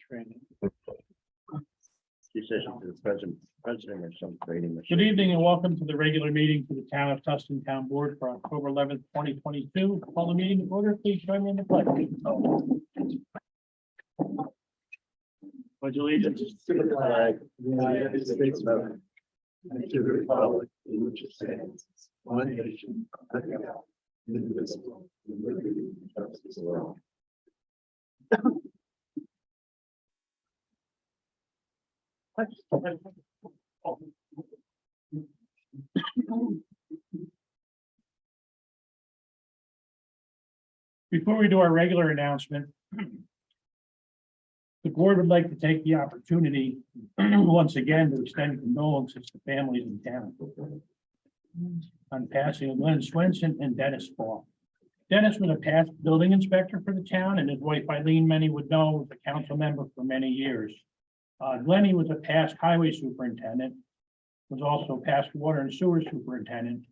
training. She says she's the president of some trading. Good evening and welcome to the regular meeting for the Town of Tustin Town Board for October 11th, 2022. Call the meeting to order. Please join me in the pledge. Pledge allegiance To the flag of the United States of America, and to the republic in which it stands, one nation, under God, indivisible, with liberty and justice for all. Before we do our regular announcement, the board would like to take the opportunity once again to extend condolences to families in town on passing of Glenn Swenson and Dennis Fall. Dennis was a past building inspector for the town, and his wife Eileen, many would know, was a council member for many years. Glenny was a past highway superintendent, was also past water and sewer superintendent,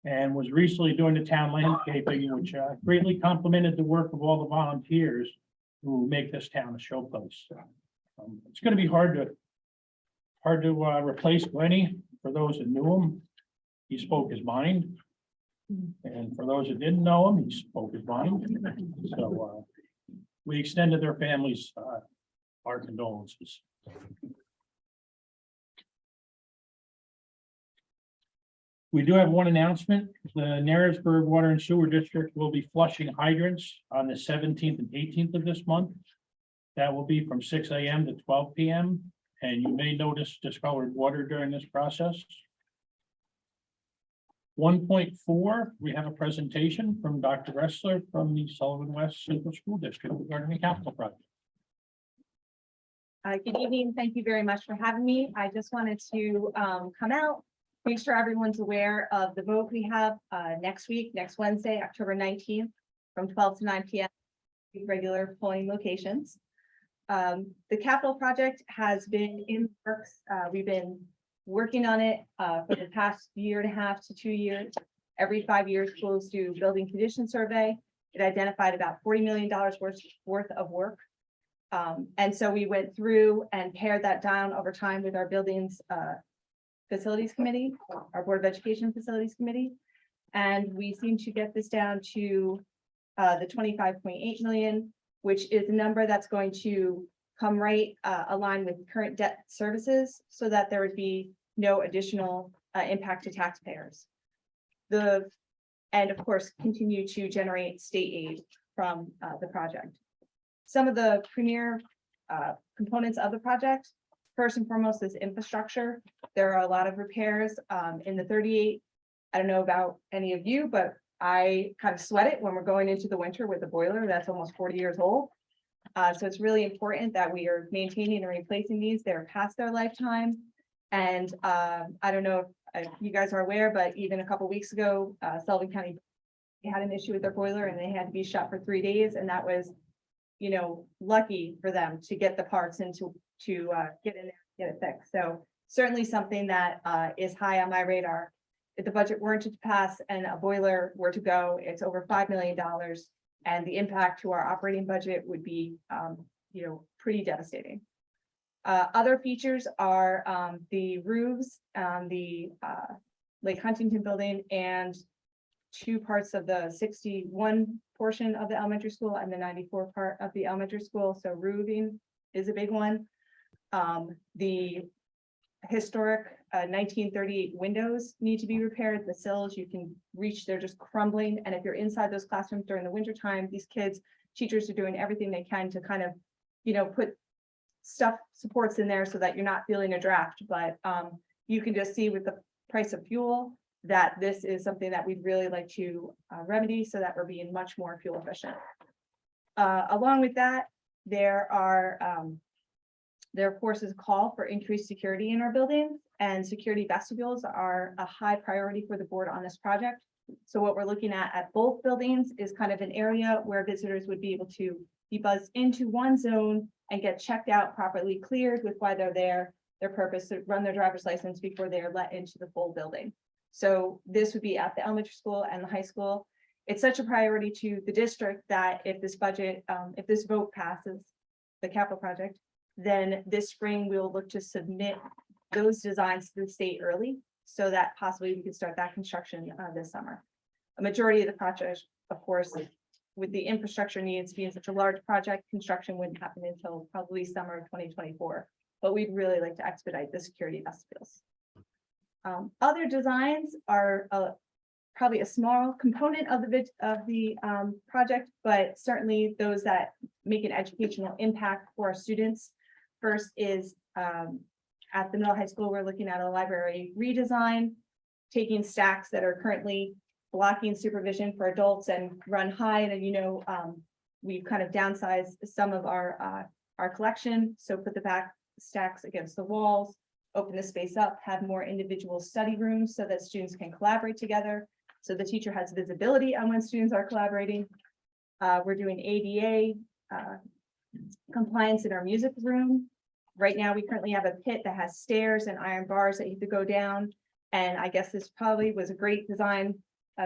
and was recently doing the town landscaping, which greatly complemented the work of all the volunteers who make this town a showplace. It's going to be hard to replace Glenny. For those that knew him, he spoke his mind, and for those that didn't know him, he spoke his mind. So we extended their families our condolences. We do have one announcement. The Narrowsburg Water and Sewer District will be flushing hydrants on the 17th and 18th of this month. That will be from 6 a.m. to 12 p.m. And you may notice discolored water during this process. 1.4, we have a presentation from Dr. Ressler from the Sullivan West Central School District regarding the capital project. Good evening. Thank you very much for having me. I just wanted to come out, make sure everyone's aware of the vote we have next week, next Wednesday, October 19th, from 12 to 9 p.m. regular polling locations. The capital project has been in the works. We've been working on it for the past year and a half to 2 years. Every 5 years, schools do building condition survey. It identified about $40 million worth of work. And so we went through and pared that down over time with our buildings facilities committee, our Board of Education Facilities Committee. And we seem to get this down to the 25.8 million, which is a number that's going to come right align with current debt services so that there would be no additional impact to taxpayers. And of course, continue to generate state aid from the project. Some of the premier components of the project, first and foremost, is infrastructure. There are a lot of repairs in the 38. I don't know about any of you, but I kind of sweat it when we're going into the winter with a boiler that's almost 40 years old. So it's really important that we are maintaining and replacing these. They're past their lifetime. And I don't know if you guys are aware, but even a couple of weeks ago, Sullivan County had an issue with their boiler and they had to be shut for 3 days. And that was, you know, lucky for them to get the parts and to get in there, get it fixed. So certainly something that is high on my radar. If the budget weren't to pass and a boiler were to go, it's over $5 million. And the impact to our operating budget would be, you know, pretty devastating. Other features are the roofs, the Lake Huntington building and 2 parts of the 61 portion of the elementary school and the 94 part of the elementary school. So roofing is a big one. The historic 1938 windows need to be repaired. The sills you can reach, they're just crumbling. And if you're inside those classrooms during the winter time, these kids, teachers are doing everything they can to kind of, you know, put supports in there so that you're not feeling a draft. But you can just see with the price of fuel that this is something that we'd really like to remedy so that we're being much more fuel efficient. Along with that, there of course is a call for increased security in our buildings, and security vestibules are a high priority for the board on this project. So what we're looking at both buildings is kind of an area where visitors would be able to be buzzed into one zone and get checked out, properly cleared with why they're there, their purpose to run their driver's license before they're let into the full building. So this would be at the elementary school and the high school. It's such a priority to the district that if this budget, if this vote passes, the capital project, then this spring we'll look to submit those designs to the state early, so that possibly we can start that construction this summer. A majority of the project, of course, with the infrastructure needs being such a large project, construction wouldn't happen until probably summer of 2024. But we'd really like to expedite the security vestibules. Other designs are probably a small component of the project, but certainly those that make an educational impact for our students. First is at the middle high school, we're looking at a library redesign, taking stacks that are currently blocking supervision for adults and run high. And we've kind of downsized some of our collection, so put the back stacks against the walls, open the space up, have more individual study rooms so that students can collaborate together. So the teacher has visibility on when students are collaborating. We're doing ADA compliance in our music room. Right now, we currently have a pit that has stairs and iron bars that you have to go down. And I guess this probably was a great design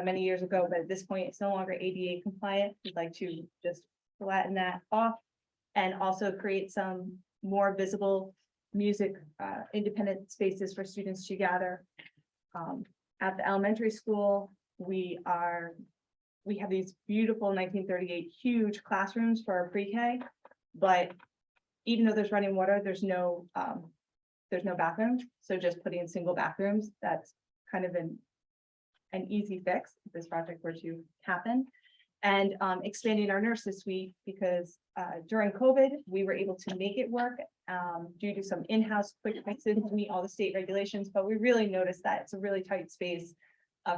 many years ago, but at this point, it's no longer ADA compliant. We'd like to just flatten that off and also create some more visible music independent spaces for students to gather. At the elementary school, we have these beautiful 1938 huge classrooms for our pre-K, but even though there's running water, there's no bathroom. So just putting in single bathrooms, that's kind of an easy fix if this project were to happen. And expanding our nurses suite, because during COVID, we were able to make it work due to some in-house quick fixes to meet all the state regulations. But we really noticed that it's a really tight space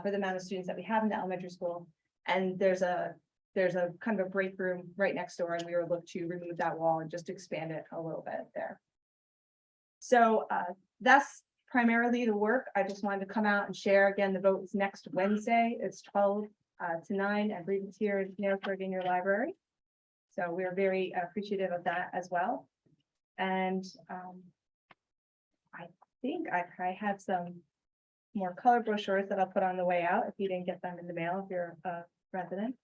for the amount of students that we have in the elementary school. And there's a kind of a break room right next door, and we were looking to remove that wall and just expand it a little bit there. So that's primarily the work. I just wanted to come out and share. Again, the vote is next Wednesday. It's 12 to 9. I believe it's here in Narrowsburg in your library. So we're very appreciative of that as well. And I think I have some more color brochures that I'll put on the way out if you didn't get them in the mail, if you're a resident.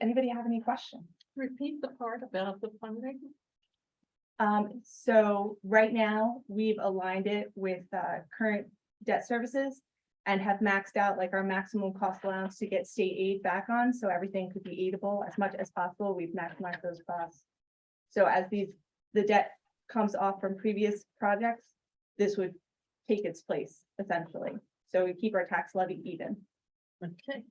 Anybody have any questions? Repeat the part about the funding. So right now, we've aligned it with current debt services and have maxed out like our maximum cost allowance to get state aid back on, so everything could be aidable as much as possible. We've maximized those costs. So as the debt comes off from previous projects, this would take its place essentially. So we keep our tax levy even. Okay.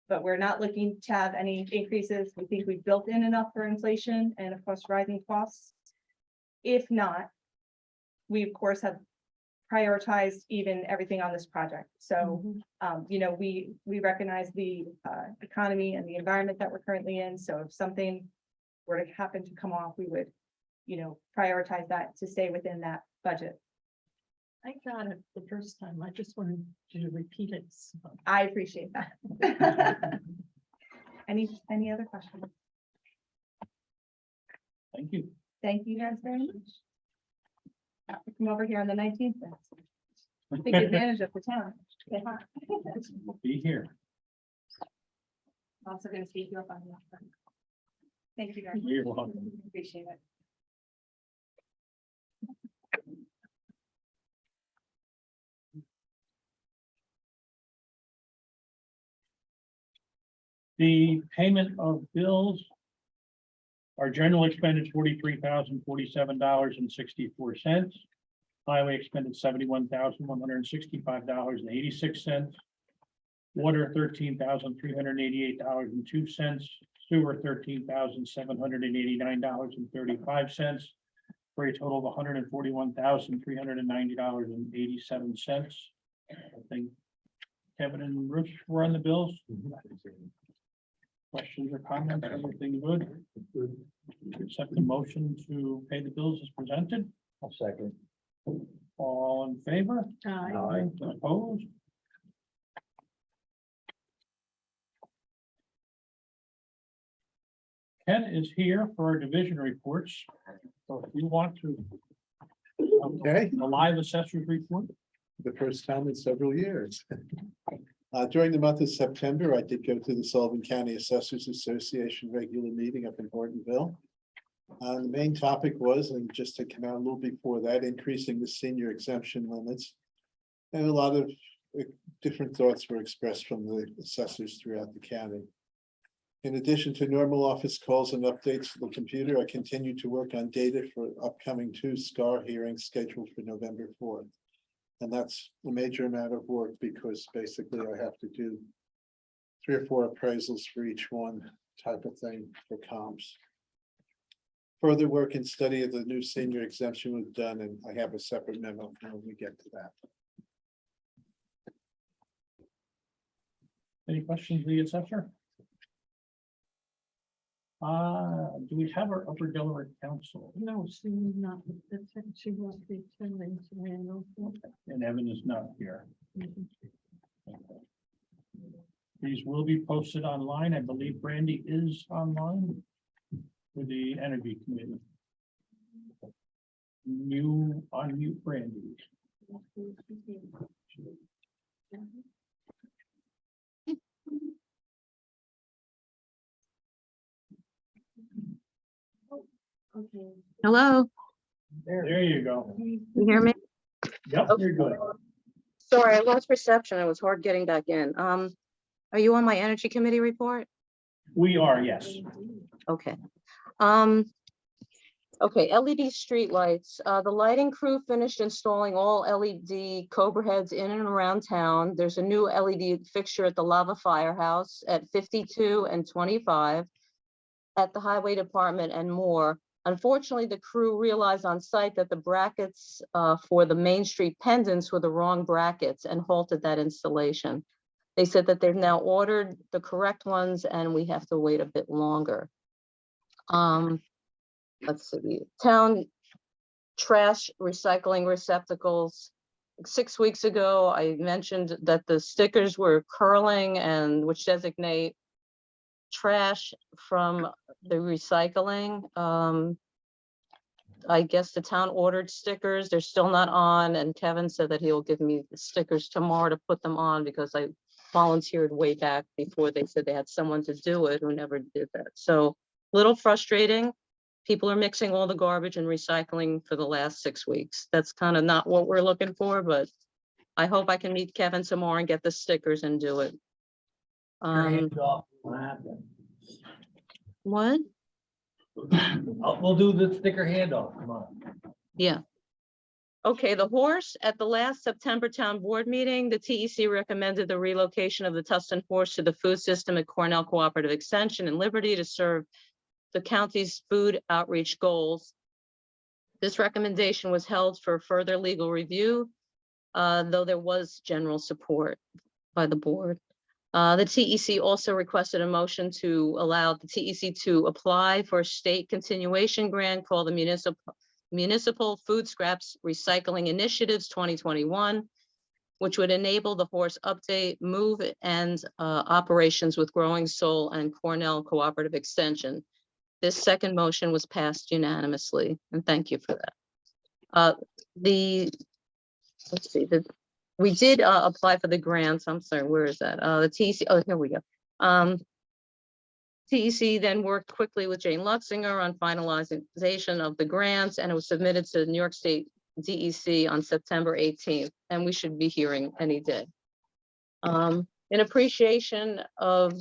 But we're not looking to have any increases. We think we've built in enough for inflation and of course rising costs. If not, we of course have prioritized even everything on this project. So, we recognize the economy and the environment that we're currently in. So if something were to happen to come off, we would, prioritize that to stay within that budget. I got it the first time. I just wanted you to repeat it. So. I appreciate that. Any other questions? Thank you. Thank you guys very much. Come over here on the 19th. Take advantage of the town. Be here. Also going to speak you up on the. Thank you very much. You're welcome. Appreciate it. The payment of bills. Our general expended $43,047.64. Highway expended $71,165.86. Water $13,388.02. Sewer $13,789.35. For a total of $141,390.87. I think Kevin and Bruce were on the bills. Questions or comments? Everything good? Accept the motion to pay the bills as presented. I'll second. All in favor? Aye. Opposed? Ken is here for our division reports. So if you want to. Okay. A live assessor's report. The first time in several years. During the month of September, I did go to the Sullivan County Assessors Association regular meeting up in Hortonville. The main topic was, and just to come out a little before that, increasing the senior exemption limits. And a lot of different thoughts were expressed from the assessors throughout the county. In addition to normal office calls and updates to the computer, I continue to work on data for upcoming 2 SCAR hearings scheduled for November 4th. And that's a major amount of work because basically I have to do 3 or 4 appraisals for each one type of thing for comps. Further work and study of the new senior exemption was done, and I have a separate memo when we get to that. Any questions, the assessor? Do we have our Upper Delaware Council? No, she will not, she won't be attending today. I don't think. And Evan is not here. Mhm. These will be posted online. I believe Brandy is online for the Energy Committee. Unmute Brandy. Okay. Hello, There you go. you hear me? Yep, you're good. Sorry, I lost reception. It was hard getting back in. Are you on my energy committee report? We are, yes. Okay. Okay, LED streetlights. The lighting crew finished installing all LED Cobra heads in and around town. There's a new LED fixture at the Lava Firehouse at 52 and 25 at the Highway Department and more. Unfortunately, the crew realized on site that the brackets for the Main Street pendants were the wrong brackets and halted that installation. They said that they've now ordered the correct ones and we have to wait a bit longer. Let's see, town trash recycling receptacles. 6 weeks ago, I mentioned that the stickers were curling and which designate trash from the recycling. I guess the town ordered stickers. They're still not on, and Kevin said that he'll give me the stickers tomorrow to put them on because I volunteered way back before they said they had someone to do it who never did that. So a little frustrating. People are mixing all the garbage and recycling for the last 6 weeks. That's kind of not what we're looking for, but I hope I can meet Kevin tomorrow and get the stickers and do it. What? We'll do the sticker handoff, come on. Yeah. Okay, the horse, at the last September town board meeting, the TEC recommended the relocation of the Tustin horse to the food system at Cornell Cooperative Extension in Liberty to serve the county's food outreach goals. This recommendation was held for further legal review, though there was general support by the board. The TEC also requested a motion to allow the TEC to apply for a state continuation grant called the Municipal Food Scraps Recycling Initiatives 2021, which would enable the horse update, move, and operations with Growing Soul and Cornell Cooperative Extension. This second motion was passed unanimously, and thank you for that. Let's see, we did apply for the grants. I'm sorry, where is that? The TEC, oh, here we go. TEC then worked quickly with Jane Luxinger on finalization of the grants, and it was submitted to the New York State DEC on September 18th, and we should be hearing any day. In appreciation of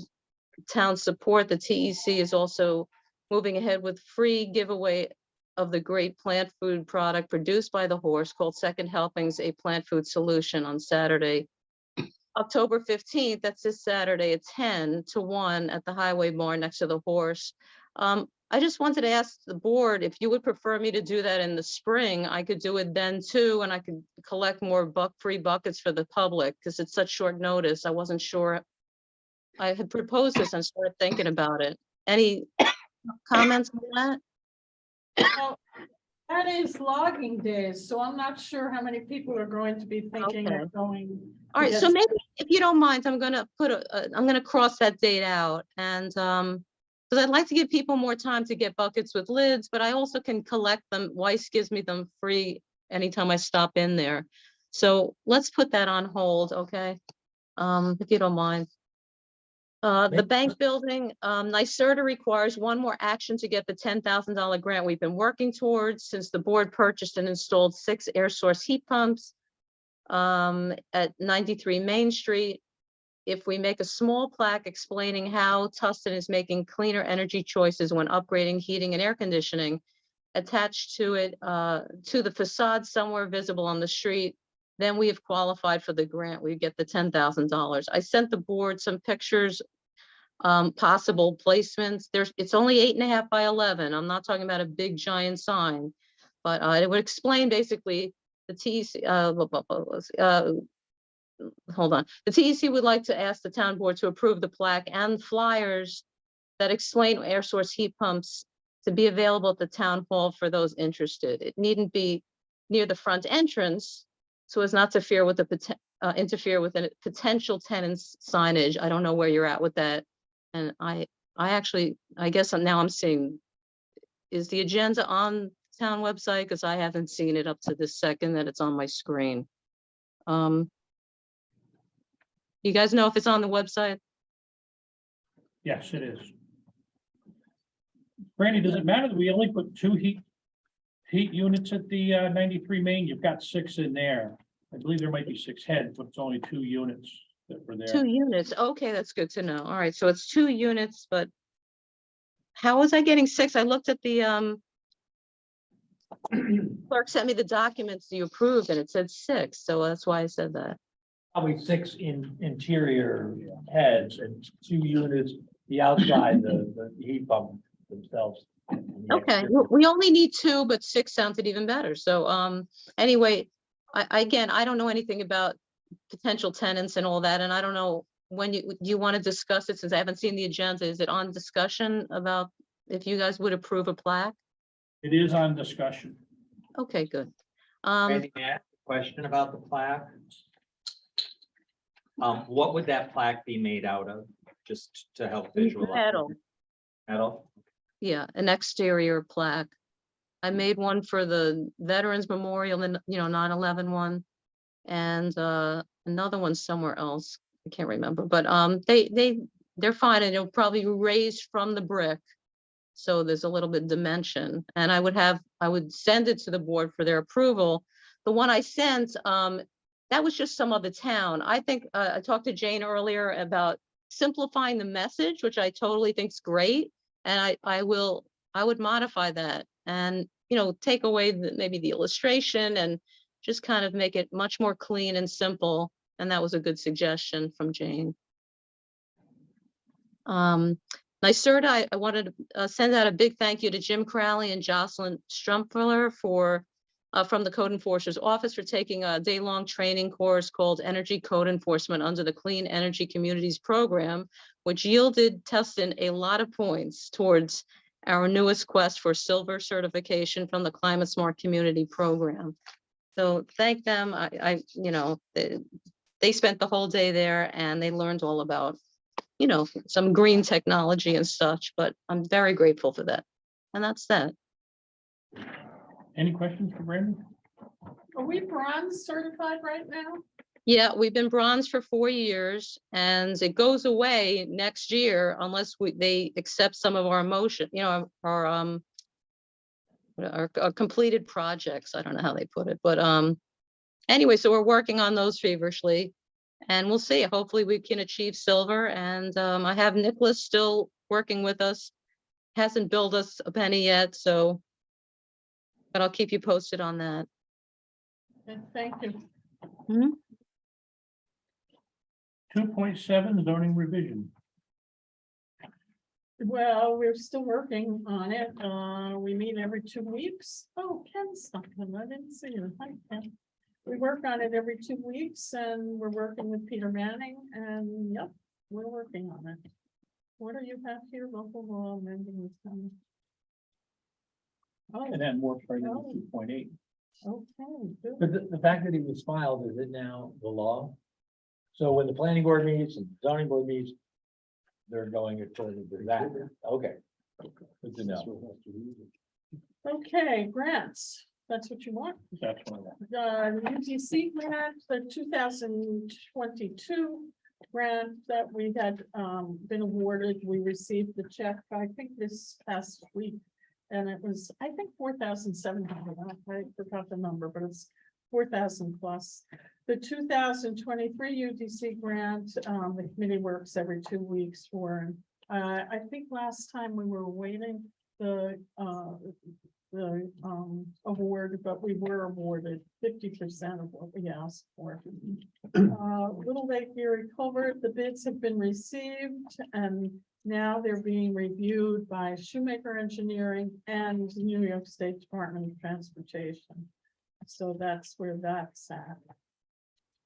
town support, the TEC is also moving ahead with free giveaway of the great plant food product produced by the horse called Second Helpings, a plant food solution, on Saturday, October 15th. That's this Saturday at 10 to 1 at the Highway Barn next to the horse. I just wanted to ask the board if you would prefer me to do that in the spring. I could do it then too, and I could collect more free buckets for the public because it's such short notice. I wasn't sure. I had proposed this and started thinking about it. Any comments on that? Well, that is logging days, so I'm not sure how many people are going to be thinking Okay. of going. All right, so Yes. maybe if you don't mind, I'm gonna I'm gonna cross that date out and because I'd like to give people more time to get buckets with lids, but I also can collect them. Weiss gives me them free anytime I stop in there. So let's put that on hold, okay? If you don't mind. The Make- bank building, NYSERDA requires one more action to get the $10,000 grant we've been working towards since the board purchased and installed 6 air source heat pumps at 93 Main Street. If we make a small plaque explaining how Tustin is making cleaner energy choices when upgrading heating and air conditioning, attached to it, to the facade somewhere visible on the street, then we have qualified for the grant. We get the $10,000. I sent the board some pictures, possible placements. It's only 8.5 by 11. I'm not talking about a big giant sign. But it would explain basically the TEC, hold on. The TEC would like to ask the town board to approve the plaque and flyers that explain air source heat pumps to be available at the town hall for those interested. It needn't be near the front entrance so as not to interfere with a potential tenant's signage. I don't know where you're at with that. And I guess now I'm seeing, is the agenda on town website? Because I haven't seen it up to this second that it's on my screen. You guys know if it's on the website? Yes, it is. Brandy, does it matter that we only put 2 heat units at the 93 Main? You've got 6 in there. I believe there might be 6 heads, but it's only 2 units that were there. 2 units. Okay, that's good to know. All right, so it's 2 units, but how was I getting 6? I looked at the clerk sent me the documents you approved and it said 6, so that's why I said that. Probably 6 interior heads and 2 units, the outside, the heat pump themselves. and the Okay, exterior. we only need 2, but 6 sounded even better. So anyway, again, I don't know anything about potential tenants and all that, and I don't know when you want to discuss it, since I haven't seen the agenda. Is it on discussion about if you guys would approve a plaque? It is on discussion. Okay, good. Randy, may I ask a question about the plaque? What would that plaque be made out of, just to help visualize? Metal. Metal? Yeah, an exterior plaque. I made one for the Veterans Memorial and, 9/11 one, and another one somewhere else. I can't remember, but they're fine, and it'll probably be raised from the brick. So there's a little bit dimension, and I would send it to the board for their approval. The one I sent, that was just some other town. I think I talked to Jane earlier about simplifying the message, which I totally think is great. And I would modify that and, take away maybe the illustration and just kind of make it much more clean and simple. And that was a good suggestion from Jane. NYSERDA, I wanted to send out a big thank you to Jim Crowley and Jocelyn Strumpler from the Code Enforcer's Office for taking a day-long training course called Energy Code Enforcement under the Clean Energy Communities Program, which yielded Tustin a lot of points towards our newest quest for silver certification from the Climate Smart Community Program. So thank them. They spent the whole day there and they learned all about, some green technology and such, but I'm very grateful for that. And that's that. Any questions for Brandy? Are we bronze certified right now? Yeah, we've been bronze for 4 years and it goes away next year unless they accept some of our motion, our completed projects. I don't know how they put it, but anyway, so we're working on those feverishly and we'll see. Hopefully we can achieve silver. And I have Nicholas still working with us. Hasn't billed us a penny yet, but I'll keep you posted on that. And thank you. 2.7 zoning revision. Well, we're still working on it. We meet every 2 weeks. Oh, Ken's something. I didn't see you. Hi, Ken. We work on it every 2 weeks and we're working with Peter Manning and yep, we're working on it. What do you have here? Local law amending this. Oh, And then more for 2.8. okay, good. But the fact that he was filed, is it now the law? So when the planning board meets and zoning board meets, they're going according to that. Okay. Good to know. Okay, grants. That's what you want. That's one of them. The UTC grant, the 2022 grant that we had been awarded. We received the check, I think this past week. And it was, I think, 4,700. I forgot the number, but it's 4,000 plus. The 2023 UDC grant, the committee works every 2 weeks for. I think last time we were awaiting the award, but we were awarded 50% of what we asked for. Little Lake Erie Culvert, the bids have been received and now they're being reviewed by Shoemaker Engineering and New York State Department of Transportation. So that's where that's at.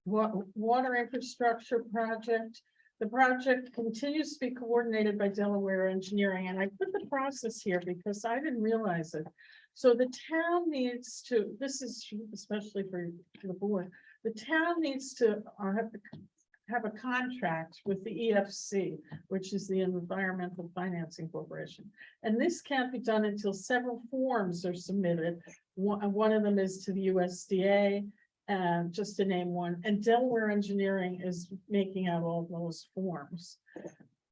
Water infrastructure project. The project continues to be coordinated by Delaware Engineering, and I put the process here because I didn't realize it. So the town needs to, this is especially for the board, the town needs to have a contract with the EFC, which is the Environmental Financing Corporation. And this can't be done until several forms are submitted. One of them is to the USDA, just to name one, and Delaware Engineering is making out all those forms.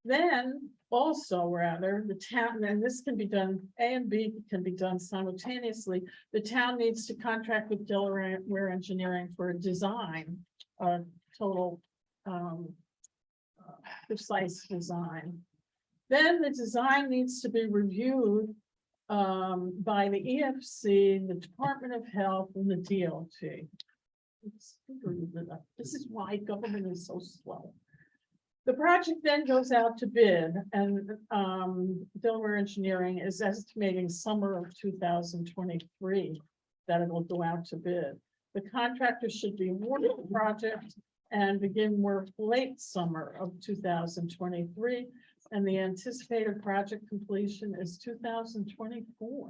Then also rather the town, and this can be done, A and B can be done simultaneously. The town needs to contract with Delaware Engineering for a design, total precise design. Then the design needs to be reviewed by the EFC, the Department of Health, and the DOT. This is why government is so slow. The project then goes out to bid, and Delaware Engineering is estimating summer of 2023 that it will go out to bid. The contractor should be awarded the project and begin work late summer of 2023, and the anticipated project completion is 2024.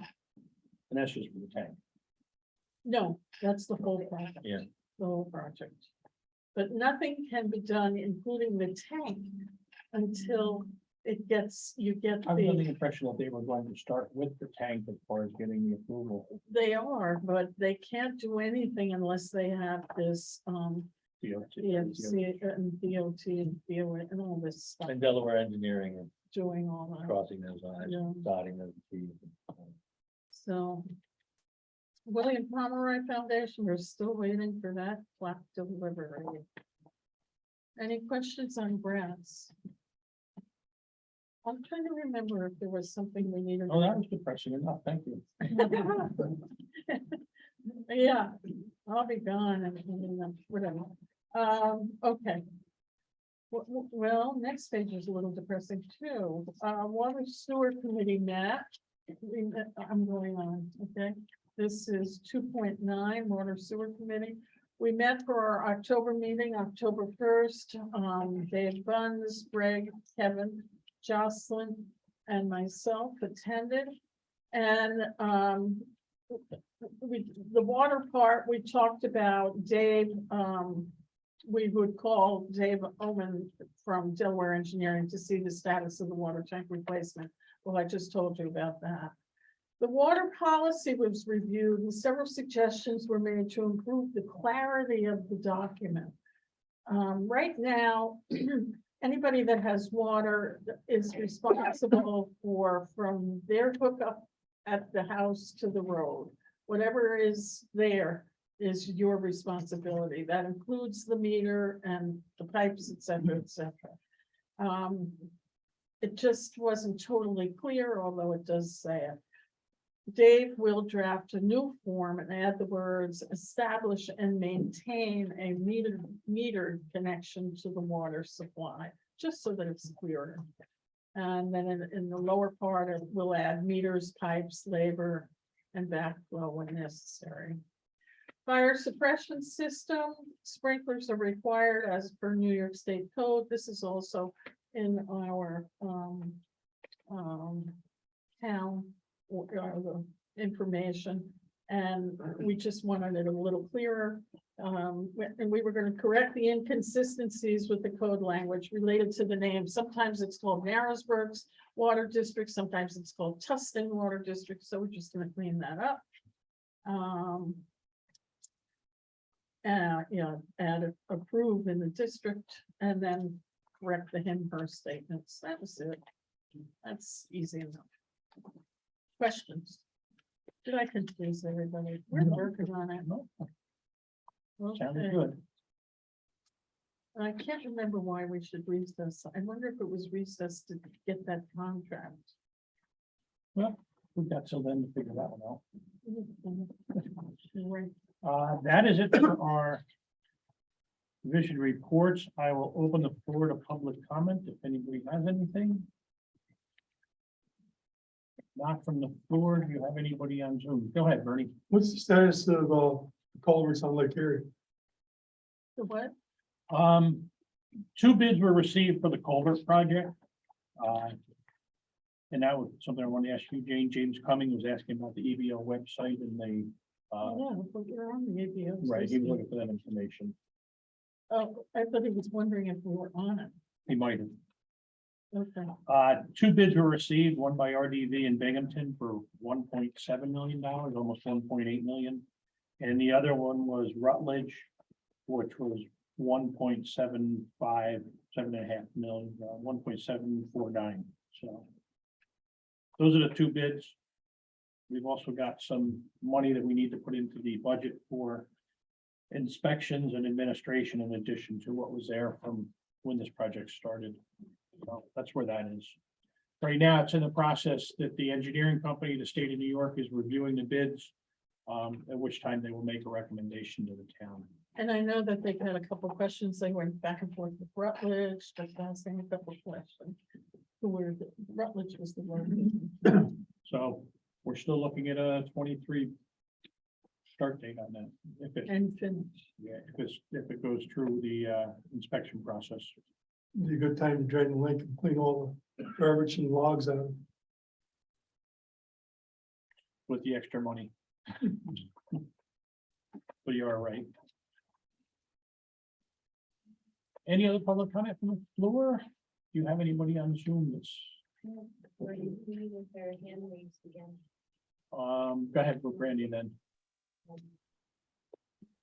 And that's just for the tank. No, that's the whole project. Yeah. The whole project. But nothing can be done, including the tank, until it gets, you get I was under the the, impression that they were going to start with the tank as far as getting the approval. they are, but they can't do anything unless they have this, EFC and DOT and DOA and all this stuff And Delaware Engineering and doing all that. crossing those i's, Yeah. dotting those t's. So. William Pomeroy Foundation, we're still waiting for that plaque delivery. Any questions on grants? I'm trying to remember if there was something we needed. Oh, that was depressing enough. Thank you. Yeah, I'll be gone and whatever. Okay. Well, next page is a little depressing too. Water Sewer Committee met. I'm going on, okay? This is 2.9 Water Sewer Committee. We met for our October meeting, October 1st. Dave Buns, Greg, Kevin, Jocelyn, and myself attended. And the water part, we talked about Dave. We would call Dave Oman from Delaware Engineering to see the status of the water tank replacement. Well, I just told you about that. The water policy was reviewed and several suggestions were made to improve the clarity of the document. Right now, anybody that has water is responsible for from their hookup at the house to the road. Whatever is there is your responsibility. That includes the meter and the pipes, et cetera, et cetera. It just wasn't totally clear, although it does say it. Dave will draft a new form and add the words establish and maintain a metered connection to the water supply, just so that it's clearer. And then in the lower part, it will add meters, pipes, labor, and backflow when necessary. Fire suppression system, sprinklers are required as per New York State code. This is also in our town information, and we just wanted it a little clearer. And we were going to correct the inconsistencies with the code language related to the name. Sometimes it's called Narrowsburg's Water District, sometimes it's called Tustin Water District, so we're just going to clean that up. Yeah, add approve in the district, and then correct the him, her statements. That was it. That's easy enough. Questions? Did I confuse everybody? We're No. working on it. No, sounded Okay. good. I can't remember why we should recess. I wonder if it was recessed to get that contract. Well, we've got till then to figure that one out. Right. That is it for our division reports. I will open the floor to public comment if anybody has anything. Not from the floor. Do you have anybody on Zoom? Go ahead, Bernie. What's the status of culverts on Lake Erie? The what? Two bids were received for the culvert project. And that was something I wanted to ask you, Jane. James Cumming was asking about the EBO website and they, Yeah, but you're on the ABO. right, he was looking for that information. Oh, I thought he was wondering if we were on it. He might have. Okay. Two bids were received, one by RDV in Binghamton for $1.7 million, almost 1.8 million. And the other one was Rutledge, which was 1.75, 7.5 million, 1.749. So those are the two bids. We've also got some money that we need to put into the budget for inspections and administration in addition to what was there from when this project started. So that's where that is. Right now, it's in the process that the engineering company, the state of New York, is reviewing the bids. At which time they will make a recommendation to the town. And I know that they've had a couple of questions. They went back and forth with Rutledge, just asking a couple of questions. Rutledge was the one. So we're still looking at a 23 start date on that. If it, And finish. yeah, if it goes through the inspection process. Be a good time to drain the lake and clean all the garbage and logs out. With the extra money. But you are right. Any other public comment from the floor? Do you have anybody on Zoom that's, go ahead with Brandy then.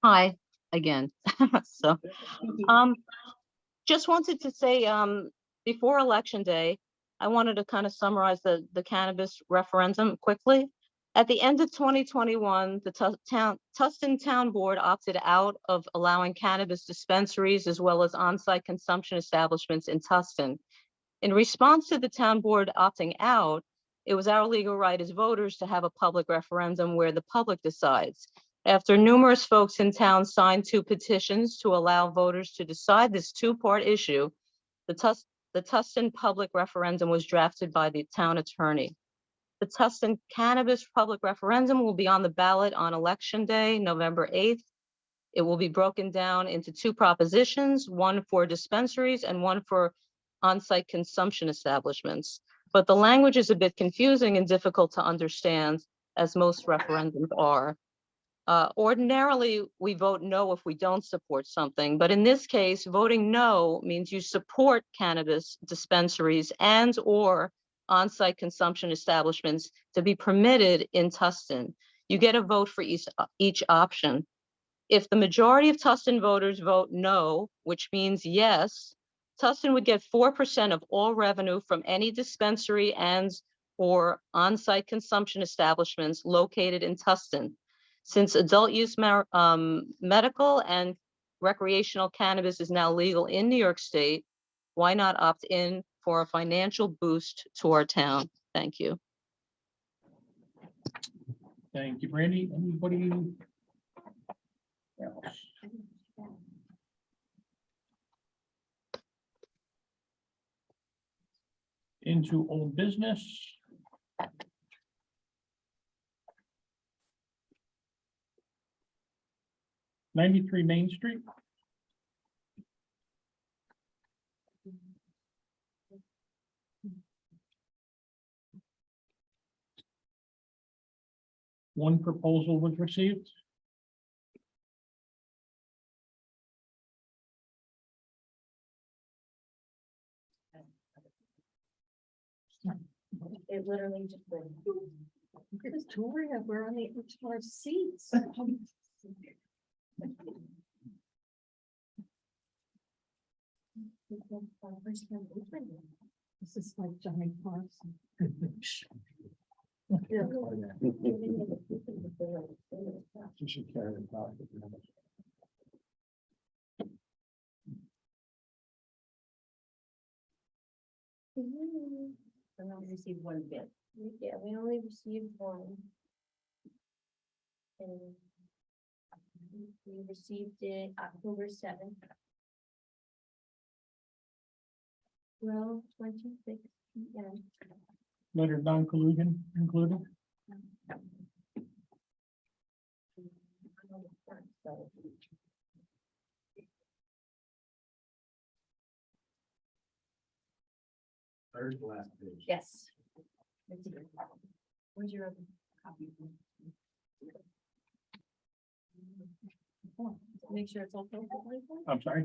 Hi, again. So, just wanted to say, before Election Day, I wanted to kind of summarize the cannabis referendum quickly. At the end of 2021, the Tustin Town Board opted out of allowing cannabis dispensaries as well as on-site consumption establishments in Tustin. In response to the town board opting out, it was our legal right as voters to have a public referendum where the public decides. After numerous folks in town signed 2 petitions to allow voters to decide this 2-part issue, the Tustin public referendum was drafted by the town attorney. The Tustin cannabis public referendum will be on the ballot on Election Day, November 8th. It will be broken down into 2 propositions, one for dispensaries and one for on-site consumption establishments. But the language is a bit confusing and difficult to understand, as most referendums are. Ordinarily, we vote no if we don't support something, but in this case, voting no means you support cannabis dispensaries and or on-site consumption establishments to be permitted in Tustin. You get a vote for each option. If the majority of Tustin voters vote no, which means yes, Tustin would get 4% of all revenue from any dispensary and or on-site consumption establishments located in Tustin. Since adult use medical and recreational cannabis is now legal in New York State, why not opt in for a financial boost to our town? Thank you. Thank you, Brandy. Anybody else? Into old business. '93 Main Street. One proposal was received. It literally just went. Victoria, we're on the edge of our seats. This is like Johnny Carson. You should carry it out. I only received one bid. Yeah, we only received one. And we received it October 7th. 12:26 p.m. Letter of non-collusion included. So, There's the last page. yes. Let's see. Where's your other copy? Make sure it's all. I'm sorry.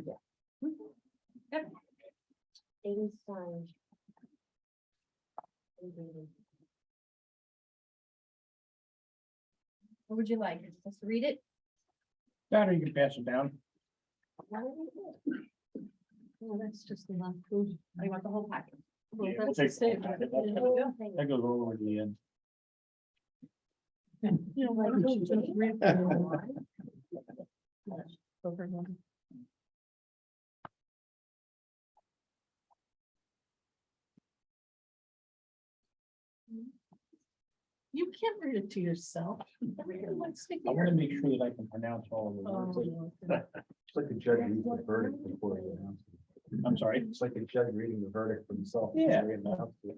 Dated signed. What would you like? Just read it? That or you can pass it down. Oh, that's just the one. Well, I want the whole packet. Yeah, we'll that's the take same. the whole packet. Yeah. That goes all over the end. You know, like, you just read the- Over one. You can't read it to yourself. Everyone likes to I hear want to it. make sure that I can pronounce all of the words. Oh, okay. It's like the judge reading the verdict before he announced it. I'm sorry. It's like the judge reading the verdict for himself. Yeah. before he announced it.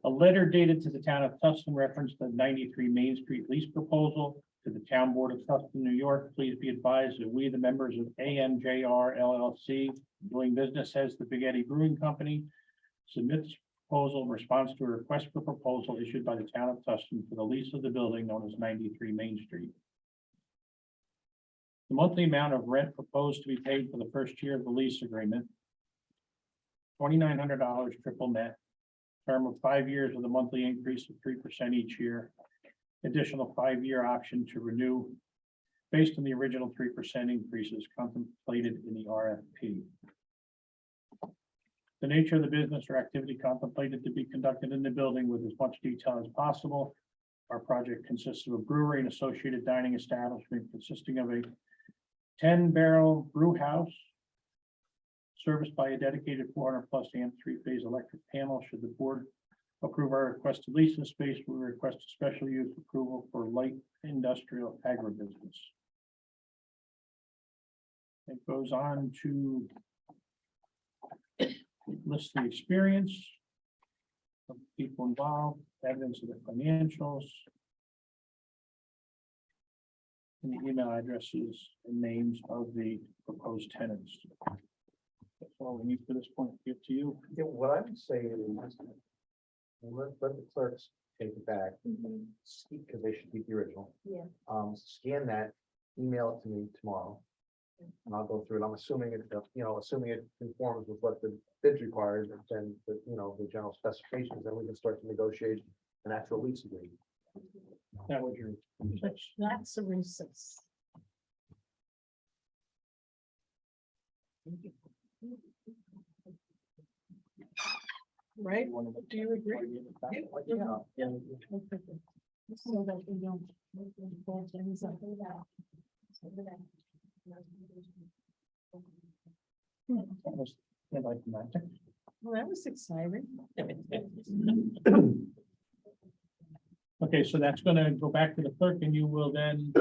A letter dated to the town of Tustin reference the 93 Main Street lease proposal to the town board of Tustin, New York. Please be advised that we, the members of AMJR LLC, doing business as the Big Eddie Brewing Company, submits proposal in response to a request for proposal issued by the town of Tustin for the lease of the building known as 93 Main Street. The monthly amount of rent proposed to be paid for the first year of the lease agreement, $2,900 triple net, term of 5 years with a monthly increase of 3% each year. Additional 5-year option to renew based on the original 3% increases contemplated in the RFP. The nature of the business or activity contemplated to be conducted in the building with as much detail as possible. Our project consists of a brewery and associated dining establishment consisting of a 10-barrel brew house serviced by a dedicated 400+ amp 3-phase electric panel. Should the board approve our request to lease the space, we request a special use approval for light industrial agribusiness. It goes on to list the experience of people involved, evidence of the financials, and the email addresses and names of the proposed tenants. That's all we need for this point. Give to you. Yeah, what I would say is, let the clerks take it back, because they should keep the original. Yeah. Scan that, email it to me tomorrow. And I'll go through it. I'm assuming it, assuming it conforms with what the bids required, then, the the general specifications, then we can start to negotiate an actual lease agreement. That was your. That's a recess. Right? Do you agree? Yeah. Yeah. Okay. So that we don't. Hold things up. Well, that was exciting. Okay, so that's gonna go back to the clerk and you will then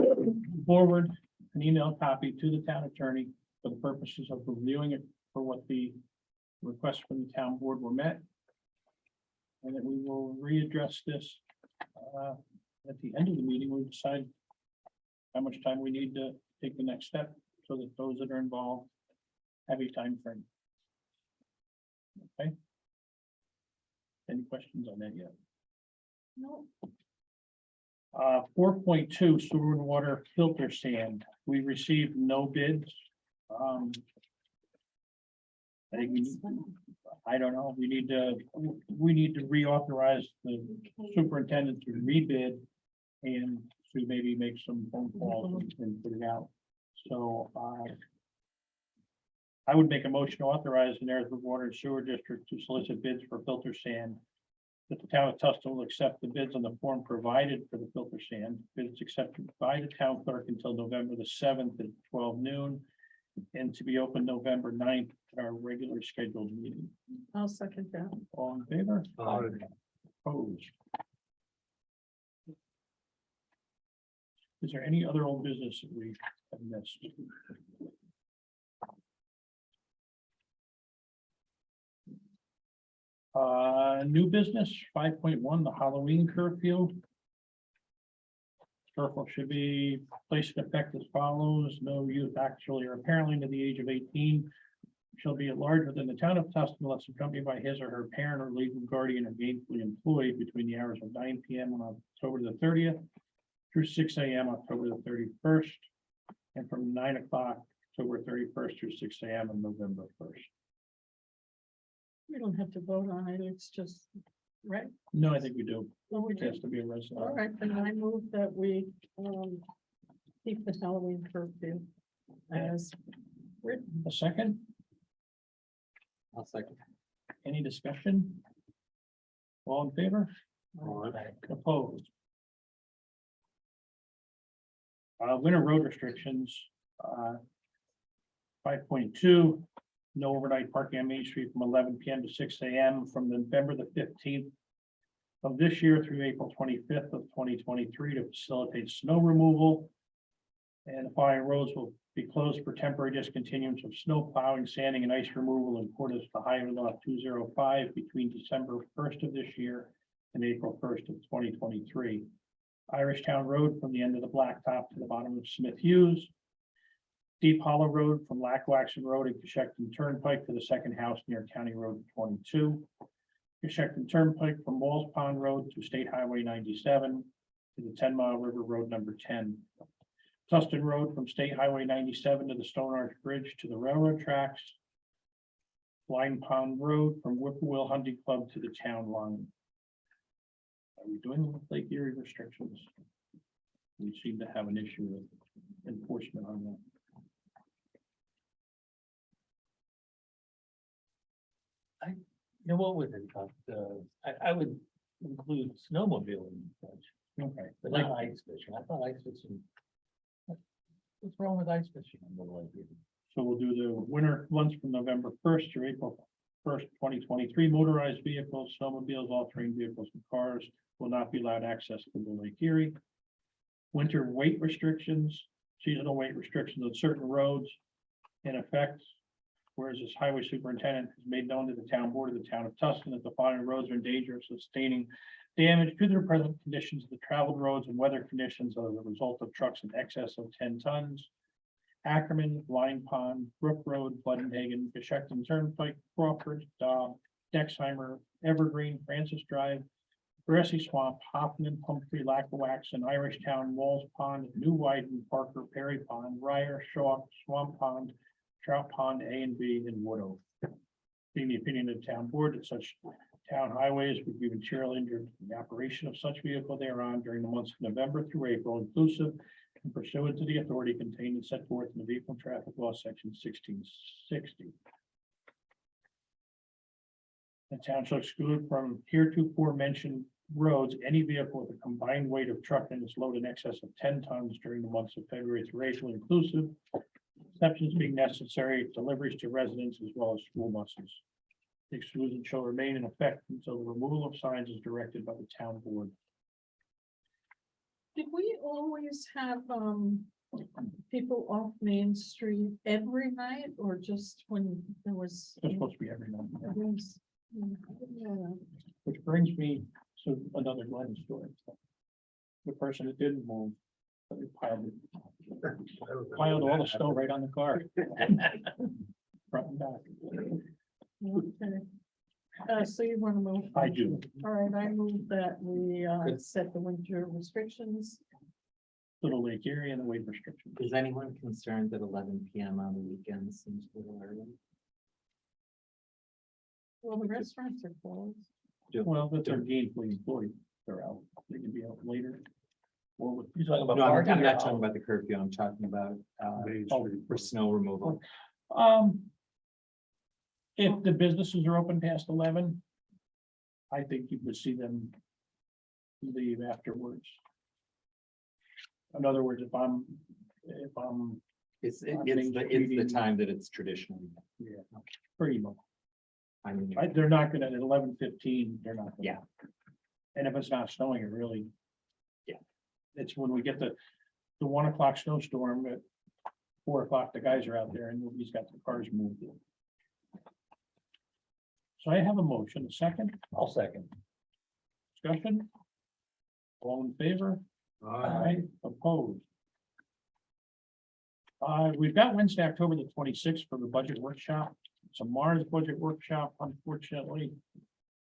forward an email copy to the town attorney for the purposes of reviewing it for what the requests from the town board were met. And then we will readdress this at the end of the meeting. We'll decide how much time we need to take the next step so that those that are involved have a time frame. Okay? Any questions on that yet? No. 4.2 sewer and water filter sand. We received no bids. I think I don't know, we need to reauthorize the superintendent to rebid and to maybe make some phone calls and put it out. So, I would make a motion to authorize the Narragansett Water and Sewer District to solicit bids for filter sand. That the town of Tustin will accept the bids on the form provided for the filter sand. Bids accepted by the town clerk until November the 7th at 12 noon. And to be open November 9th at our regular scheduled meeting. I'll second that. All in favor? Aye. Opposed? Is there any other old business that we have missed? New business, 5.1, the Halloween curfew. Curfew should be placed in effect as follows: no youth actually or apparently under the age of 18 shall be at large within the town of Tustin unless accompanied by his or her parent or legal guardian or gainfully employed between the hours of 9 PM on October the 30th through 6 AM October the 31st, and from 9 o'clock October 31st through 6 AM on November 1st. We don't have to vote on it, it's just, right? No, I think we do. Well, we It has just, to be a all resolution. right, then I move that we, keep the Halloween curfew as written. A second, I'll second. any discussion? All in favor? Opposed? Winter road restrictions, 5.2, no overnight parking on Main Street from 11 PM to 6 AM from November the 15th of this year through April 25th of 2023 to facilitate snow removal. And the following roads will be closed for temporary discontinuance of snow plowing, sanding, and ice removal in accordance with Highway Law 205 between December 1st of this year and April 1st of 2023. Irish Town Road from the end of the blacktop to the bottom of Smith Hughes. Deep Hollow Road from Lackawaxen Road and Coshecton Turnpike to the second house near County Road 22. Coshecton Turnpike from Walls Pond Road to State Highway 97 to the 10 Mile River Road number 10. Tustin Road from State Highway 97 to the Stone Arch Bridge to the railroad tracks. Blind Pond Road from Whippoorwill Hunting Club to the town line. Are we doing the Lake Erie restrictions? We seem to have an issue with enforcement on that. You know, what would it, I would include snowmobiling and such, Okay, but not ice fishing. I thought ice fishing. What's wrong with ice fishing on the lake? so we'll do the winter ones from November 1st through April 1st, 2023. Motorized vehicles, snowmobiles, all-terrain vehicles and cars will not be allowed access to the Lake Erie. Winter weight restrictions, seasonal weight restrictions on certain roads in effect. Whereas this highway superintendent has made known to the town board of the town of Tustin that the following roads are in danger of sustaining damage due to the present conditions of the traveled roads and weather conditions as a result of trucks in excess of 10 tons. Ackerman, Blind Pond, Brook Road, Budenhagen, Coshecton Turnpike, Crawford, Dobb, Dexheimer, Evergreen, Francis Drive, Grassy Swamp, Hoffman, Humphrey, Lackawaxen, Irish Town, Walls Pond, New Wyden, Parker, Perry Pond, Ryer, Shaw, Swamp Pond, Trout Pond A and B, and Wood Oak. Being the opinion of the town board that such town highways would be materially injured in the operation of such vehicle thereon during the months of November through April inclusive and pursuant to the authority contained and set forth in the Vehicle Traffic Law, section 1660. The town shall exclude from heretofore mentioned roads any vehicle with a combined weight of truck and its load in excess of 10 tons during the months of February through April inclusive. Exceptions being necessary, deliveries to residents as well as school buses. The exclusion shall remain in effect until the removal of signs is directed by the town board. Did we always have, people off Main Street every night or just when there was? It's supposed to be every night. Yes. Yeah. Which brings me to another Glenn story. The person that didn't move, but they piled all the snow right on the car. Front and back. Okay. So you want to move? I do. All right, I move that we, set the winter restrictions. Little Lake Erie and the weight restrictions. Is anyone concerned that 11 PM on the weekends seems a little early? Well, the restaurants are closed. Well, but they're gainfully employed. They're out. They can be out later. Or with. You talking about No, I'm parking? I'm not talking about the curfew. I'm talking about for snow removal. If the businesses are open past 11, I think you would see them leave afterwards. In other words, if I'm, It's, I'm it's getting the meeting- time that it's traditionally. yeah, pretty much, I mean, they're not gonna, at 11:15, they're not. gonna- Yeah. And if it's not snowing, it really. Yeah. It's when we get the 1 o'clock snowstorm at 4 o'clock, the guys are out there and nobody's got the cars moved. So I have a motion, a second, I'll second. discussion. All in favor? Aye. Opposed. We've got Wednesday, October the 26th for the budget workshop. It's a Mars budget workshop, unfortunately,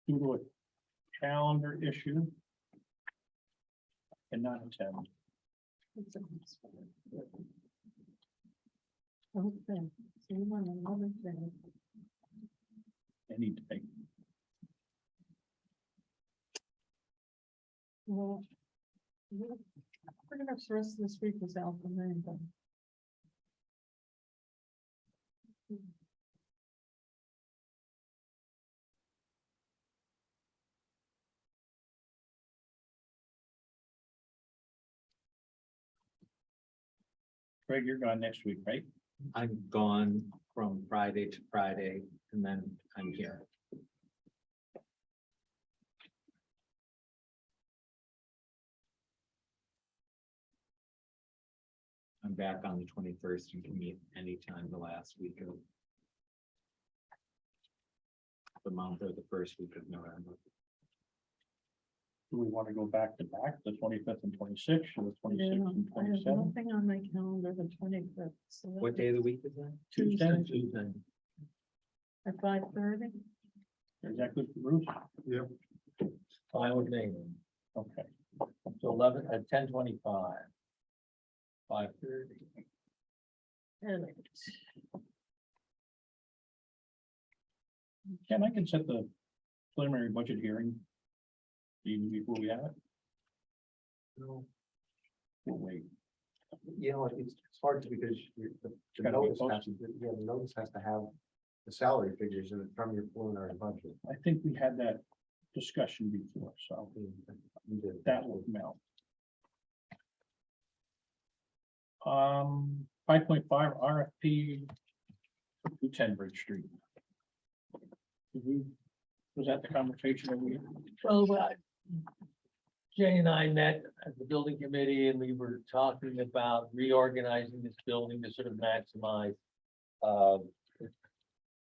due to a calendar issue. Cannot attend. Okay, so you want another thing. I need to make. Well, pretty much the rest of this week was out for me, but. Greg, you're gone next week, right? I'm gone from Friday to Friday and then I'm here. I'm back on the 21st. You can meet anytime the last week of the month or the first week of November. Do we want to go back to back, the 25th and 26th, or the 26th Yeah, and I have 27th? nothing on my calendar, the 25th. So What day of the week is that? Tuesday? Tuesday. At 5:30? Is that good for Bruce? Fine with me. Okay. So 11 at 10:25. 5:30. Ken, I can set the preliminary budget hearing. Even before we have it, No, we'll wait. you know, it's hard to because the gotta be notice has to, yeah, the notice has to have the salary figures in it from your preliminary budget. I think we had that discussion before, so We did. that will come out. 5.5 RFP. 210 Bridge Street. Was that the conversation that we had? Well, Jay and I met at the building committee and we were talking about reorganizing this building to sort of maximize uh,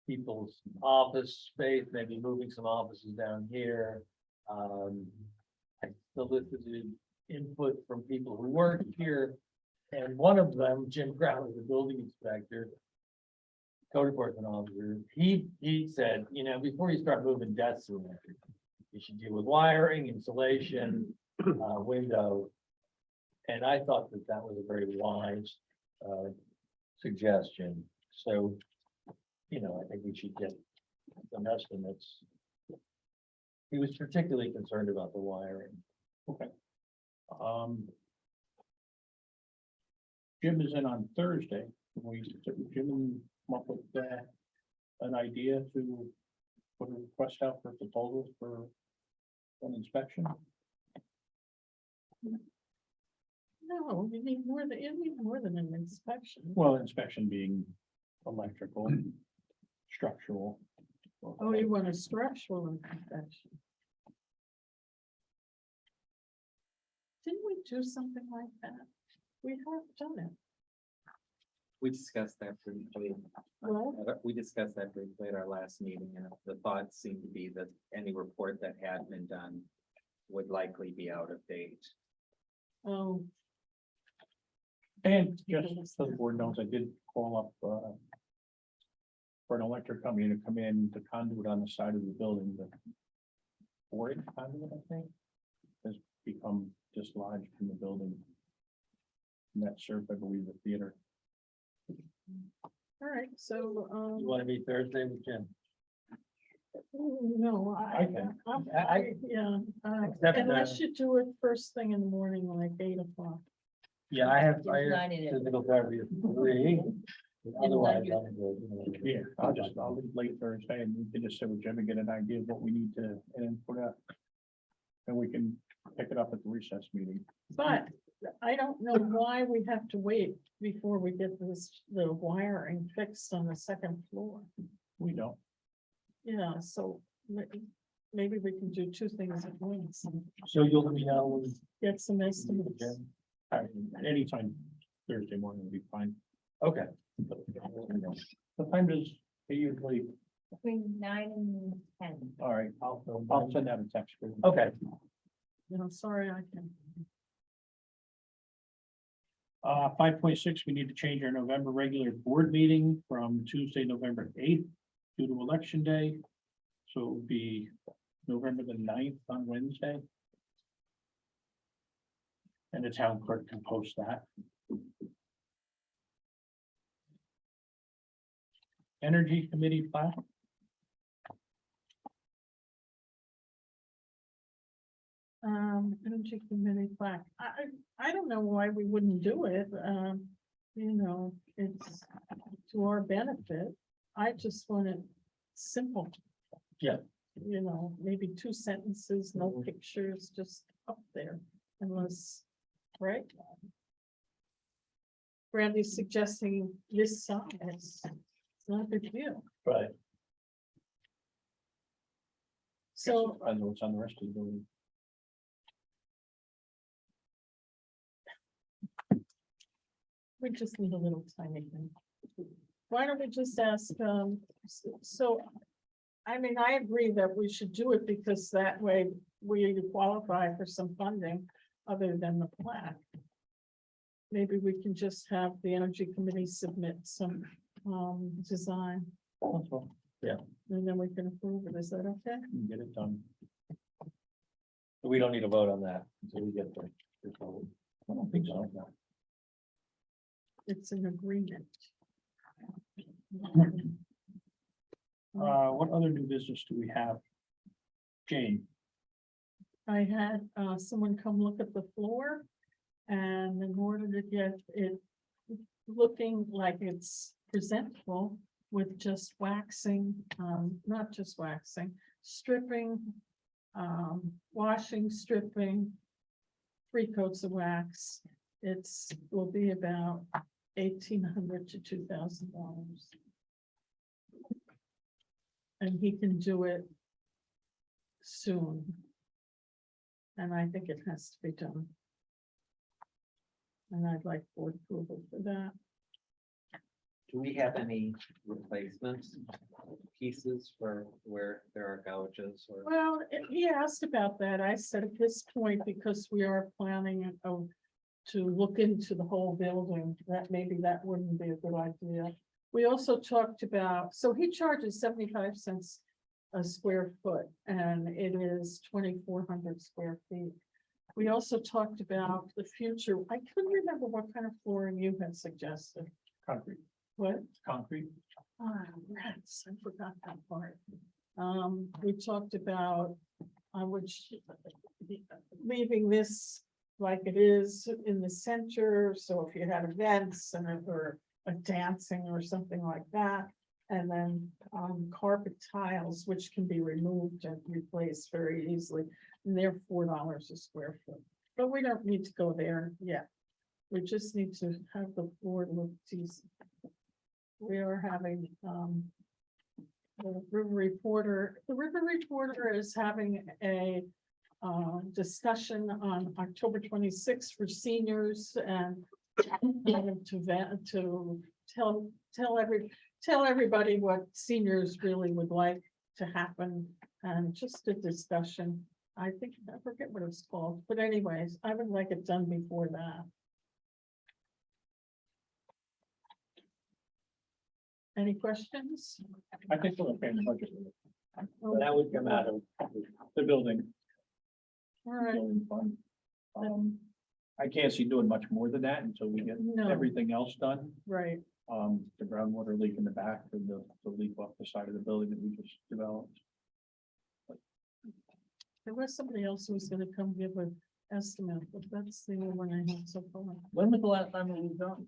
people's office space, maybe moving some offices down here. I solicited input from people who work here. And one of them, Jim Crowley, the building inspector, code enforcement officer, he said, you know, before you start moving desks around, you should deal with wiring, insulation, window. And I thought that that was a very wise suggestion. So, you know, I think we should get some estimates. He was particularly concerned about the wiring. Okay. Jim is in on Thursday. Can we, Jim, come up with an idea to put a request out for proposals for an inspection? No, you need more than an inspection. Well, inspection being electrical, structural. Oh, you want a structural inspection? Didn't we do something like that? We have done it. We discussed that briefly. Well, We discussed that briefly at our last meeting, and the thought seemed to be that any report that had been done would likely be out of date. oh, And just so the board knows, I did call up for an electric company to come in to conduit on the side of the building, the 4-inch conduit, I think, has become dislodged from the building. And that served, I believe, the theater. all right, so, You want to meet Thursday with Jim? no, I can. yeah, Except, unless you do it first thing in the morning, like 8 o'clock. Yeah, I have There's 9 in it. physical therapy at 3. Otherwise, I'm good. Yeah, I'll leave late Thursday and we can just sit with Jim and get an idea of what we need to, and put up. And we can pick it up at the recess meeting. But I don't know why we have to wait before we get the wiring fixed on the second floor. We don't. Yeah, so maybe we can do two things at once and So you'll let me know when. get some estimates. Anytime Thursday morning will be fine. Okay. What time does it usually, Between 9 and 10. all right, I'll send out a text. for you. Okay, You know, sorry, I can. 5.6, we need to change our November regular board meeting from Tuesday, November 8th due to election day. So it would be November the 9th on Wednesday. And the town clerk can post that. Energy Committee plaque. Energy committee plaque. I don't know why we wouldn't do it. You know, it's to our benefit. I just want it simple. Yeah. You know, maybe 2 sentences, no pictures, just up there unless, right? Brandy's suggesting this size. It's not a big deal. right. So I know it's on the rest of the building. we just need a little tiny thing. Why don't we just ask, so, I mean, I agree that we should do it because that way we qualify for some funding other than the plaque. Maybe we can just have the energy committee submit some, design, That's all. and then we can approve it. Is that okay? You can Get it done. We don't need to vote on that until we get there. I don't think so. It's an agreement. What other new business do we have? Jane, I had someone come look at the floor. And in order to get it looking like it's presentable with just waxing, not just waxing, stripping, washing, stripping, 3 coats of wax, will be about $1,800 to $2,000. And he can do it soon. And I think it has to be done. And I'd like board approval for that. Do we have any replacements pieces for where there are gouges or? Well, he asked about that. I said at this point, because we are planning to look into the whole building, that maybe that wouldn't be a good idea. We also talked about, so he charges 75 cents a square foot, and it is 2,400 square feet. We also talked about the future. I couldn't remember what kind of flooring you had suggested. concrete, What? concrete. Rats, I forgot that part. We talked about, leaving this like it is in the center, so if you had events and or a dancing or something like that. And then carpet tiles, which can be removed and replaced very easily, and they're $4 a square foot. But we don't need to go there yet. We just need to have the floor look decent. We are having the River Reporter is having a discussion on October 26th for seniors and to tell everybody what seniors really would like to happen, and just a discussion. I think, I forget what it's called, but anyways, I would like it done before that. Any questions? I think we'll pay the budget. That would come out of. The building. All right, building fund. I can't see doing much more than that until we get no, everything else done. right, The groundwater leak in the back and the leak off the side of the building that we just developed. there was somebody else who was gonna come give an estimate, but that's the only one I had so far. When was the last time it was done?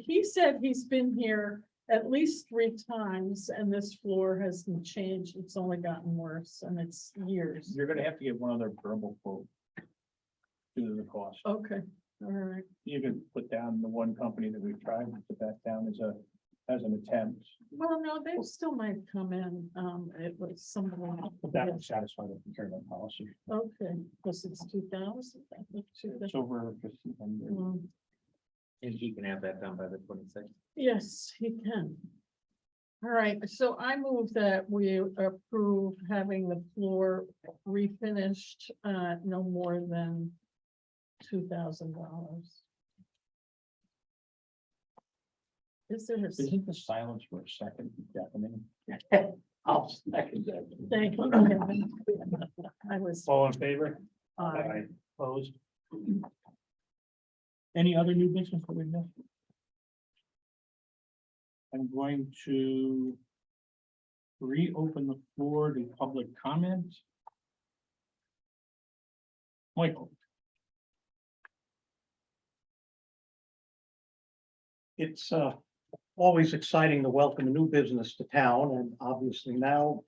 He said he's been here at least 3 times and this floor hasn't changed. It's only gotten worse and it's years. You're gonna have to get one other verbal quote. Due to the cost. Okay, all right. You can put down the one company that we've tried, put that down as an attempt. Well, no, they still might come in. It was somebody. But that would satisfy the procurement policy. Okay, because it's 2,000. It's over 1,500. And he can have that done by the 26th. Yes, he can. All right, so I move that we approve having the floor refinished, no more than $2,000. Is there a? Isn't the silence for a second deafening? I'll second that. Thank you, Kevin. I was. All in favor? Opposed? Any other new business that we missed? I'm going to reopen the floor to public comment. Michael. It's always exciting to welcome a new business to town, and obviously now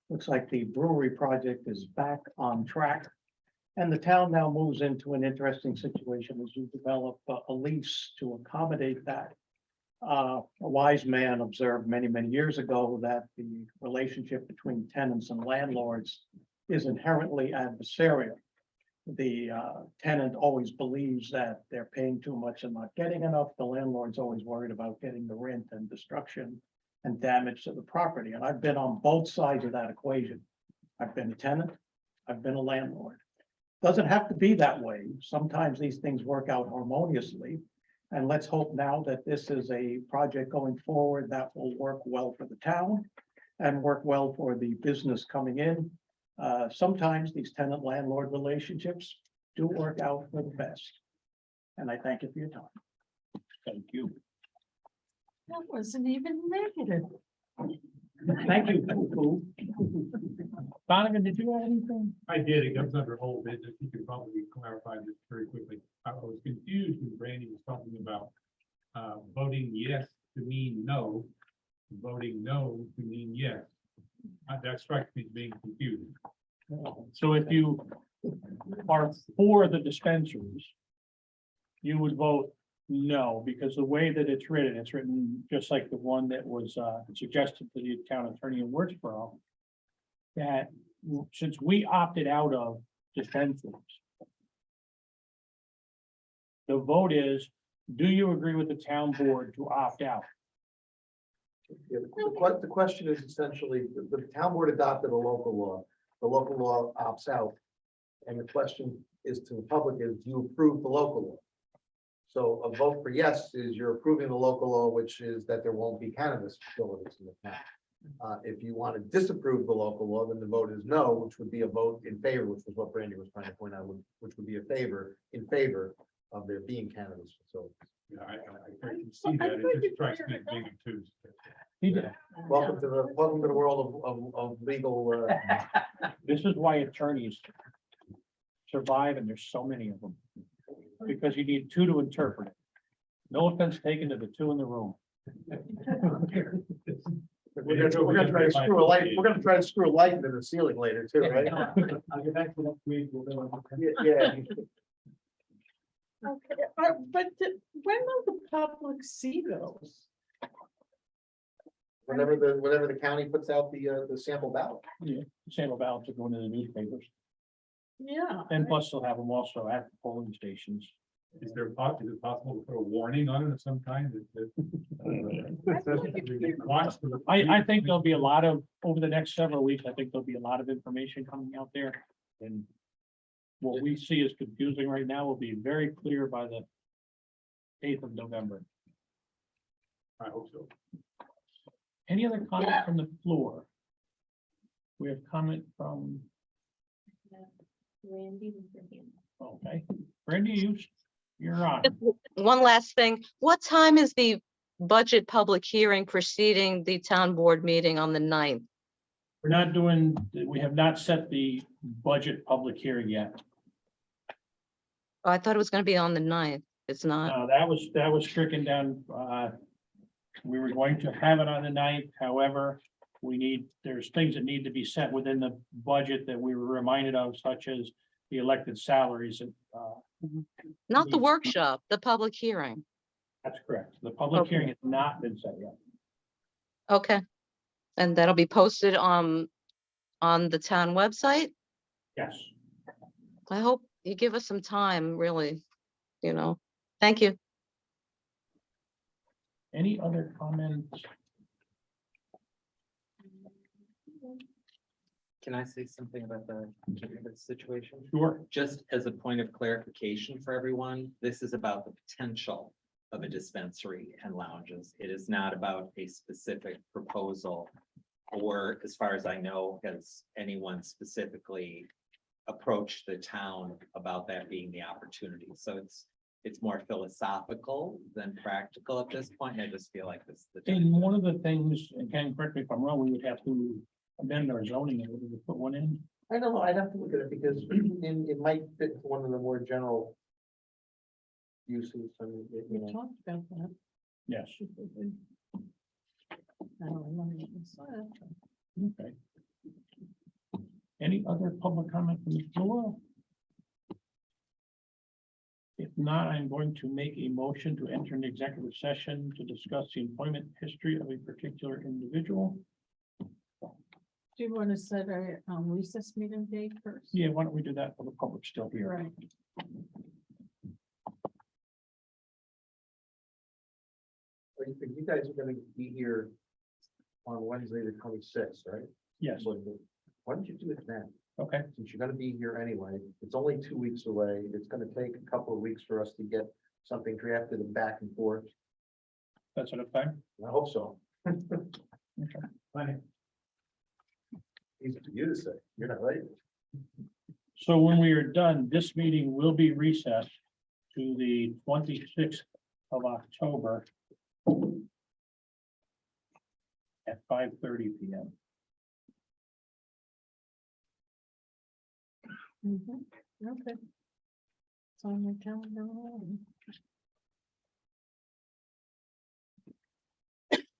looks like the brewery project is back on track. And the town now moves into an interesting situation as you develop a lease to accommodate that. A wise man observed many, many years ago that the relationship between tenants and landlords is inherently adversarial. The tenant always believes that they're paying too much and not getting enough. The landlord's always worried about getting the rent and destruction and damage to the property. And I've been on both sides of that equation. I've been a tenant, I've been a landlord. Doesn't have to be that way. Sometimes these things work out harmoniously. And let's hope now that this is a project going forward that will work well for the town and work well for the business coming in. Sometimes these tenant landlord relationships do work out for the best. And I thank you for your time. Thank you. That wasn't even negative. Thank you. Donovan, did you have anything? I did, it comes under whole business, you could probably clarify this very quickly. I was confused when Brandy was talking about voting yes to mean no, voting no to mean yes. That strikes me as being confusing. So if you are for the dispensaries, you would vote no, because the way that it's written just like the one that was suggested to the town attorney in Wurtsboro. That since we opted out of dispensaries. The vote is, do you agree with the town board to opt out? Yeah, the question is essentially, the town board adopted a local law, the local law opts out. And the question is to the public is, do you approve the local law? So a vote for yes is you're approving the local law, which is that there won't be cannabis facilities in the town. If you want to disapprove the local law, then the vote is no, which would be a vote in favor, which was what Brandy was trying to point out, which would be in favor of there being cannabis facilities. Yeah, I can see that, it just strikes me as being obtuse. He did. Welcome to the world of legal. This is why attorneys survive, and there's so many of them. Because you need two to interpret it. No offense taken to the two in the room. We're gonna try to screw a light. We're gonna try to screw a light into the ceiling later too, right? I'll get back to next week. Yeah. Okay, but when will the public see those? Whenever the county puts out the sample ballot. Yeah, sample ballots are going to the newspapers, Yeah. and plus they'll have them also at the polling stations. Is it possible to put a warning on it of some kind I think there'll be a lot of, over the next several weeks, I think there'll be a lot of information coming out there. And what we see as confusing right now will be very clear by the 8th of November. I hope so. Any other comment from the floor? We have comment from, Randy. okay, Brandy, you're on. One last thing, what time is the budget public hearing preceding the town board meeting on the 9th? We're not doing, we have not set the budget public hearing yet. Oh, I thought it was gonna be on the 9th. It's not, That was stricken down, we were going to have it on the 9th, however, there's things that need to be set within the budget that we were reminded of, such as the elected salaries, and, not the needs- workshop, the public hearing. that's correct. The public Okay. hearing has not been set yet. Okay. And that'll be posted on the town website. Yes. I hope you give us some time, really, you know. Thank you. Any other comments? Can I say something about the situation? Sure. Just as a point of clarification for everyone, this is about the potential of a dispensary and lounges. It is not about a specific proposal. Or as far as I know, has anyone specifically approached the town about that being the opportunity? So it's more philosophical than practical at this point. I just feel like this. And one of the things, and Ken, correct me if I'm wrong, we would have to amend our zoning in order to put one in. I don't know, I'd have to look at it because it might fit one of the more general uses, I mean, We you know. talked about that. Yes. I don't remember what we said. Okay. Any other public comment from the floor? If not, I'm going to make a motion to enter an executive session to discuss the employment history of a particular individual. Do you want to set a recess meeting date first? Yeah, why don't we do that for the public still here? Right. You guys are gonna be here on Wednesday, the 26th, right? Yes, Why don't you do it then? okay, Since you're gonna be here anyway, it's only 2 weeks away. It's gonna take a couple of weeks for us to get something drafted and back and forth. that's what I'm I hope so. saying. Easy for you to say, you're not right. So when we are done, this meeting will be recessed to the 26th of October at 5:30 PM. Okay. It's on your calendar already.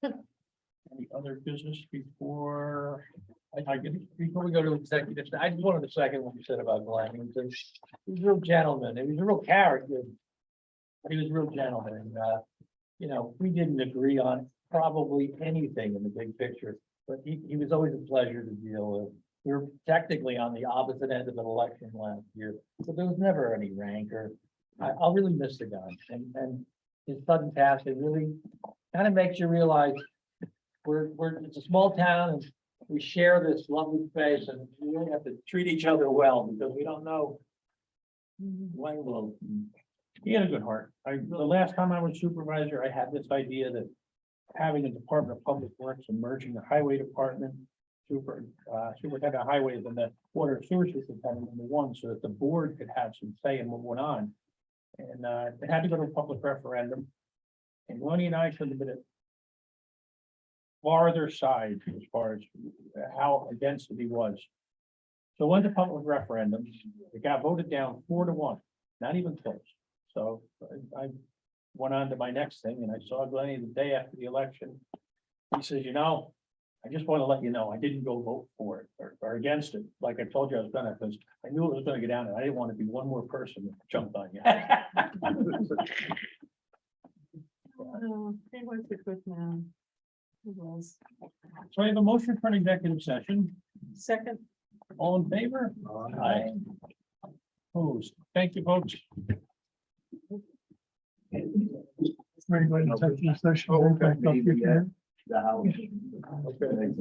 Any other business before I get? Before we go to executive, I just wanted to second what you said about Glenn. He was a real gentleman. He was a real character. But he was a real gentleman. And, you know, we didn't agree on probably anything in the big picture, but he was always a pleasure to deal with. We were technically on the opposite end of an election last year, but there was never any rancor. I'll really miss the guy, and his sudden passing really kind of makes you realize it's a small town and we share this lovely space, and we really have to treat each other well because we don't know when we'll. He had a good heart. The last time I was supervisor, I had this idea that having a Department of Public Works and merging the highway department, superintendent of highways and the water and sewer superintendent into one, so that the board could have some say in what went on. And it had to go to a public referendum. And Lenny and I should have been at farther side as far as how against it he was. So went to public referendum, it got voted down 4-1, not even close. So I went on to my next thing and I saw Glenny the day after the election. He says, you know, I just want to let you know, I didn't go vote for it or against it, like I told you I was gonna, because I knew it was gonna get down and I didn't want to be one more person that jumped on you. He was a good man. He was. So I have a motion for an executive session. Second. All in favor? Aye. Opposed? Thank you, folks. Everybody in executive session. The house. Okay.